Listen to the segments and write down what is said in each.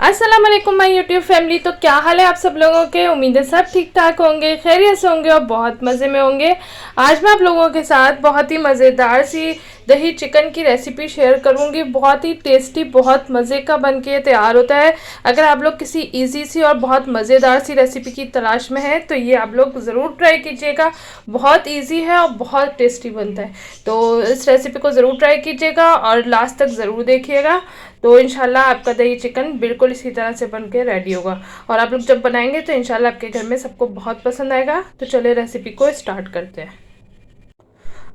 अस्सलाम वालेकुम my YouTube family. तो क्या हाल है आप सब लोगों के। उम्मीद है सब ठीक ठाक होंगे, खैरियत से होंगे और बहुत मज़े में होंगे। आज मैं आप लोगों के साथ बहुत ही मज़ेदार सी दही चिकन की रेसिपी शेयर करूंगी। बहुत ही टेस्टी, बहुत मज़े का बन के तैयार होता है। अगर आप लोग किसी इजी सी और बहुत मज़ेदार सी रेसिपी की तलाश में हैं तो ये आप लोग ज़रूर ट्राई कीजिएगा। बहुत ईजी है और बहुत टेस्टी बनता है। तो इस रेसिपी को ज़रूर ट्राई कीजिएगा और लास्ट तक ज़रूर देखिएगा। तो इंशाल्लाह आपका दही चिकन बिल्कुल इसी तरह से बन के रेडी होगा और आप लोग जब बनाएंगे तो इंशाल्लाह आपके घर में सबको बहुत पसंद आएगा। तो चलिए रेसिपी को स्टार्ट करते हैं।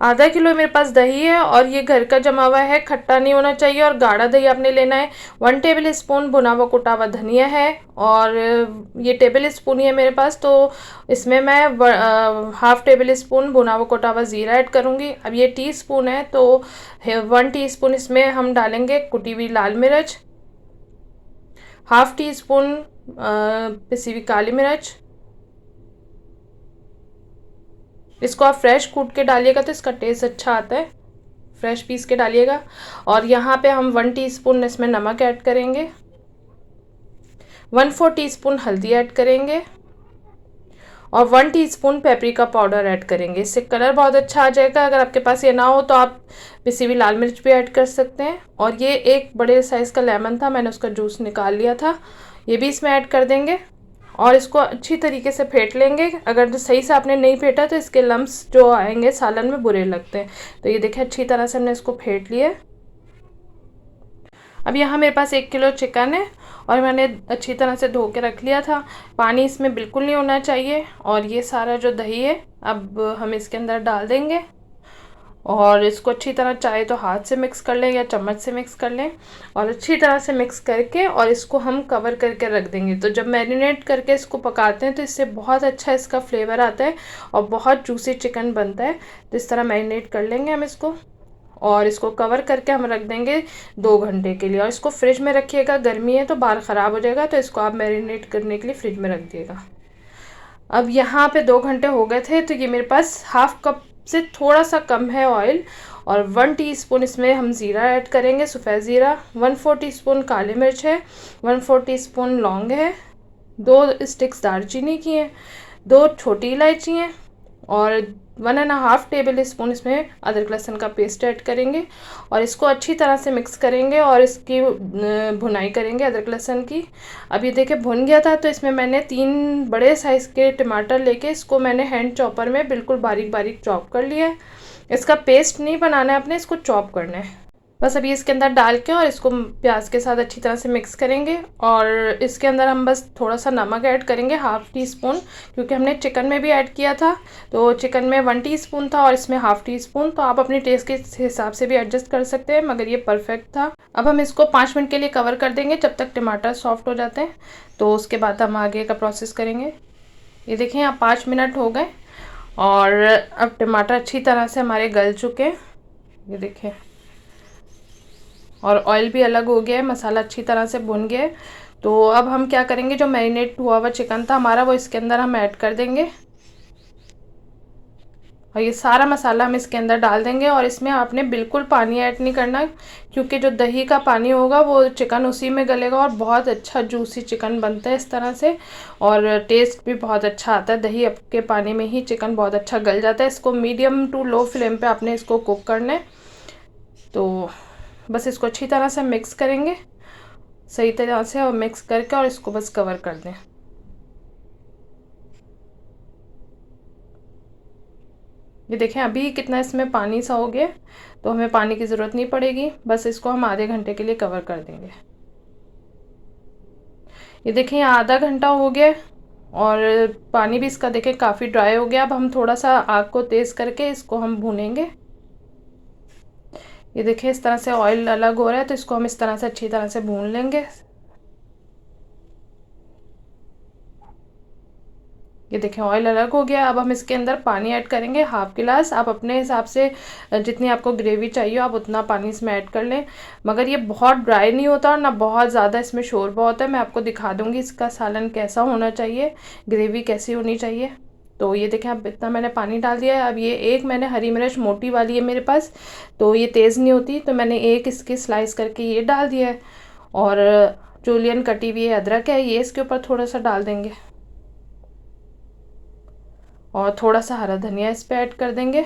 आधा किलो मेरे पास दही है और ये घर का जमा हुआ है, खट्टा नहीं होना चाहिए और गाढ़ा दही आपने लेना है। 1 टेबल स्पून भुना हुआ कुटा हुआ धनिया है और ये टेबल स्पून ही है मेरे पास, तो इसमें मैं 1/2 टेबल स्पून भुना हुआ कुटा हुआ ज़ीरा ऐड करूँगी। अब ये टी स्पून है तो 1 टीस्पून इसमें हम डालेंगे कुटी हुई लाल मिर्च, 1/2 टीस्पून पिसी हुई काली मिर्च। इसको आप फ्रेश कूट के डालिएगा तो इसका टेस्ट अच्छा आता है, फ्रेश पीस के डालिएगा। और यहाँ पे हम 1 टीस्पून इसमें नमक ऐड करेंगे, 1/4 टीस्पून हल्दी ऐड करेंगे और 1 टीस्पून पेपरिका पाउडर ऐड करेंगे। इससे कलर बहुत अच्छा आ जाएगा। अगर आपके पास ये ना हो तो आप पिसी हुई लाल मिर्च भी ऐड कर सकते हैं। और ये एक बड़े साइज़ का लेमन था, मैंने उसका जूस निकाल लिया था, ये भी इसमें ऐड कर देंगे और इसको अच्छी तरीके से फेंट लेंगे। अगर तो सही से आपने नहीं फेंटा तो इसके लम्स जो आएंगे सालन में बुरे लगते हैं। तो ये देखिए अच्छी तरह से हमने इसको फेंट लिया। अब यहाँ मेरे पास 1 किलो चिकन है और मैंने अच्छी तरह से धो के रख लिया था। पानी इसमें बिल्कुल नहीं होना चाहिए। और ये सारा जो दही है अब हम इसके अंदर डाल देंगे और इसको अच्छी तरह चाहे तो हाथ से मिक्स कर लें या चम्मच से मिक्स कर लें और अच्छी तरह से मिक्स करके और इसको हम कवर करके रख देंगे। तो जब मैरिनेट करके इसको पकाते हैं तो इससे बहुत अच्छा इसका फ्लेवर आता है और बहुत जूसी चिकन बनता है। तो इस तरह मैरिनेट कर लेंगे हम इसको और इसको कवर करके हम रख देंगे 2 घंटे के लिए। और इसको फ्रिज में रखिएगा, गर्मी है तो बाहर ख़राब हो जाएगा, तो इसको आप मैरिनेट करने के लिए फ्रिज में रख दिएगा। अब यहाँ पे 2 घंटे हो गए थे तो ये मेरे पास 1/2 कप से थोड़ा सा कम है ऑयल और 1 टीस्पून इसमें हम ज़ीरा ऐड करेंगे, सफ़ेद ज़ीरा। 1/4 टीस्पून काली मिर्च है, 1/4 टीस्पून लौंग है, 2 स्टिक्स दालचीनी की हैं, 2 छोटी इलायची हैं और 1.5 टेबल स्पून इसमें अदरक लहसुन का पेस्ट ऐड करेंगे और इसको अच्छी तरह से मिक्स करेंगे और इसकी भुनाई करेंगे अदरक लहसुन की। अब ये देखिए भुन गया था तो इसमें मैंने 3 बड़े साइज़ के टमाटर लेके इसको मैंने हैंड चॉपर में बिल्कुल बारीक बारीक चॉप कर लिया है। इसका पेस्ट नहीं बनाना है, अपने इसको चॉप करना है बस। अभी इसके अंदर डाल के और इसको प्याज के साथ अच्छी तरह से मिक्स करेंगे और इसके अंदर हम बस थोड़ा सा नमक ऐड करेंगे, 1/2 टीस्पून, क्योंकि हमने चिकन में भी ऐड किया था। तो चिकन में 1 टीस्पून था और इसमें 1/2 टीस्पून, तो आप अपने टेस्ट के हिसाब से भी एडजस्ट कर सकते हैं, मगर ये परफेक्ट था। अब हम इसको 5 मिनट के लिए कवर कर देंगे जब तक टमाटर सॉफ्ट हो जाते हैं। तो उसके बाद हम आगे का प्रोसेस करेंगे। ये देखें यहाँ 5 मिनट हो गए और अब टमाटर अच्छी तरह से हमारे गल चुके हैं, ये देखें, और ऑयल भी अलग हो गया है, मसाला अच्छी तरह से भुन गया है। तो अब हम क्या करेंगे, जो मैरिनेट हुआ हुआ चिकन था हमारा वो इसके अंदर हम ऐड कर देंगे और ये सारा मसाला हम इसके अंदर डाल देंगे। और इसमें आपने बिल्कुल पानी ऐड नहीं करना क्योंकि जो दही का पानी होगा वो चिकन उसी में गलेगा और बहुत अच्छा जूसी चिकन बनता है इस तरह से और टेस्ट भी बहुत अच्छा आता है। दही के पानी में ही चिकन बहुत अच्छा गल जाता है। इसको मीडियम टू लो फ्लेम पे आपने इसको कुक करना है। तो बस इसको अच्छी तरह से मिक्स करेंगे सही तरह से और मिक्स करके और इसको बस कवर कर दें। ये देखें अभी कितना इसमें पानी सा हो गया, तो हमें पानी की ज़रूरत नहीं पड़ेगी, बस इसको हम आधे घंटे के लिए कवर कर देंगे। ये देखें आधा घंटा हो गया और पानी भी इसका देखें काफ़ी ड्राई हो गया। अब हम थोड़ा सा आग को तेज़ करके इसको हम भूनेंगे। ये देखिए इस तरह से ऑयल अलग हो रहा है, तो इसको हम इस तरह से अच्छी तरह से भून लेंगे। ये देखें ऑयल अलग हो गया। अब हम इसके अंदर पानी ऐड करेंगे, 1/2 गिलास। आप अपने हिसाब से जितनी आपको ग्रेवी चाहिए आप उतना पानी इसमें ऐड कर लें, मगर ये बहुत ड्राई नहीं होता और ना बहुत ज़्यादा इसमें शोरबा होता है। मैं आपको दिखा दूँगी इसका सालन कैसा होना चाहिए, ग्रेवी कैसी होनी चाहिए। तो ये देखें अब इतना मैंने पानी डाल दिया है। अब ये एक मैंने हरी मिर्च मोटी वाली है मेरे पास, तो ये तेज़ नहीं होती, तो मैंने एक इसकी स्लाइस करके ये डाल दिया है। और जूलियन कटी हुई अदरक है, ये इसके ऊपर थोड़ा सा डाल देंगे और थोड़ा सा हरा धनिया इस पे ऐड कर देंगे।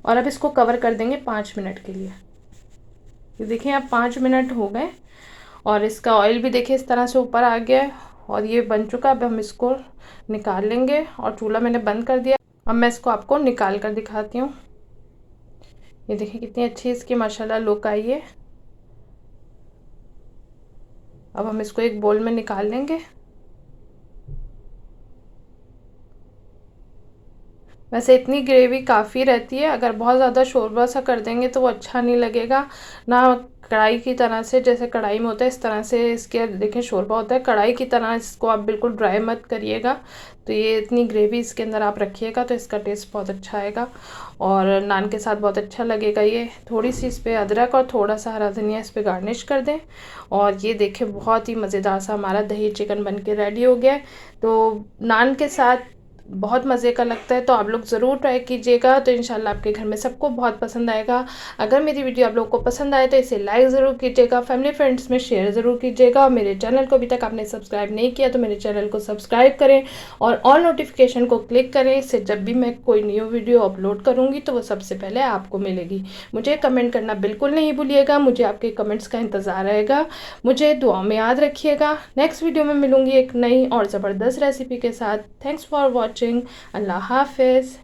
और अब इसको कवर कर देंगे 5 मिनट के लिए। ये देखिए अब 5 मिनट हो गए और इसका ऑयल भी देखिए इस तरह से ऊपर आ गया है और ये बन चुका। अब हम इसको निकाल लेंगे और चूल्हा मैंने बंद कर दिया। अब मैं इसको आपको निकाल कर दिखाती हूँ। ये देखिए कितनी अच्छी इसकी माशाल्लाह लुक आई है। अब हम इसको एक बोल में निकाल लेंगे। वैसे इतनी ग्रेवी काफ़ी रहती है, अगर बहुत ज़्यादा शोरबा सा कर देंगे तो वो अच्छा नहीं लगेगा ना। कढ़ाई की तरह से, जैसे कढ़ाई में होता है इस तरह से इसके देखिए शोरबा होता है, कढ़ाई की तरह इसको आप बिल्कुल ड्राई मत करिएगा। तो ये इतनी ग्रेवी इसके अंदर आप रखिएगा तो इसका टेस्ट बहुत अच्छा आएगा और नान के साथ बहुत अच्छा लगेगा। ये थोड़ी सी इस पर अदरक और थोड़ा सा हरा धनिया इस पर गार्निश कर दें और ये देखिए बहुत ही मज़ेदार सा हमारा दही चिकन बन के रेडी हो गया है। तो नान के साथ बहुत मज़े का लगता है, तो आप लोग ज़रूर ट्राई कीजिएगा। तो इंशाल्लाह आपके घर में सबको बहुत पसंद आएगा। अगर मेरी वीडियो आप लोगों को पसंद आए तो इसे लाइक ज़रूर कीजिएगा, फैमिली फ्रेंड्स में शेयर ज़रूर कीजिएगा और मेरे चैनल को अभी तक आपने सब्सक्राइब नहीं किया तो मेरे चैनल को सब्सक्राइब करें और ऑल नोटिफिकेशन को क्लिक करें। इससे जब भी मैं कोई न्यू वीडियो अपलोड करूँगी तो वो सबसे पहले आपको मिलेगी। मुझे कमेंट करना बिल्कुल नहीं भूलिएगा, मुझे आपके कमेंट्स का इंतज़ार रहेगा। मुझे दुआ में याद रखिएगा। नेक्स्ट वीडियो में मिलूँगी एक नई और ज़बरदस्त रेसिपी के साथ। Thanks for watching. अल्लाह हाफिज़।